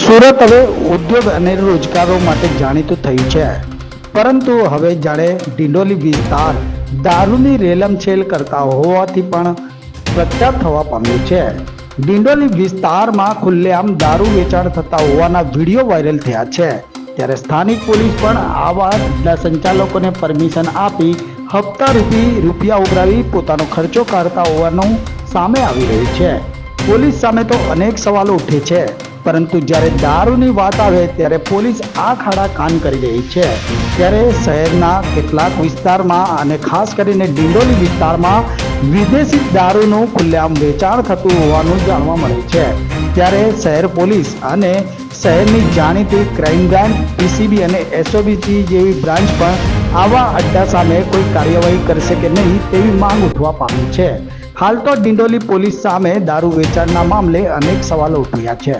સુરત હવે ઉદ્યોગ અને રોજગારો માટે જાણીતું થયું છે, પરંતુ હવે જાણે ડિંડોલી વિસ્તાર દારૂની રેલમછેલ કરતા હોવાથી પણ પ્રખ્યાત થવા પામ્યું છે। ડિંડોલી વિસ્તારમાં ખુલ્લેઆમ દારૂ વેચાણ થતા હોવાના વિડીયો વાયરલ થયા છે, ત્યારે સ્થાનિક પોલીસ પણ આવા ધંધા સંચાલકોને પરમિશન આપી હપ્તા રૂપિયા ઉઘરાવી પોતાનો ખર્ચો કાઢતા હોવાનું સામે આવી રહ્યું છે। પોલીસ સામે તો અનેક સવાલો ઉઠે છે, પરંતુ જ્યારે દારૂની વાત આવે ત્યારે પોલીસ આ ખાડા કાન કરી રહી છે। ત્યારે શહેરના કેટલાક વિસ્તારમાં અને ખાસ કરીને ડિંડોલી વિસ્તારમાં વિદેશી દારૂનું ખુલ્લેઆમ વેચાણ થતું હોવાનું જાણવા મળે છે। ત્યારે શહેર પોલીસ અને શહેરની જાણીતી ક્રાઇમ બ્રાન્ચ, પીસીબી અને એસઓબી જેવી બ્રાન્ચ પણ આવા અડ્ડા સામે કોઈ કાર્યવાહી કરશે કે નહીં તેવી માંગ ઉઠવા પામી છે। હાલ તો ડિંડોલી પોલીસ સામે દારૂ વેચાણના મામલે અનેક સવાલો ઉઠ્યા છે।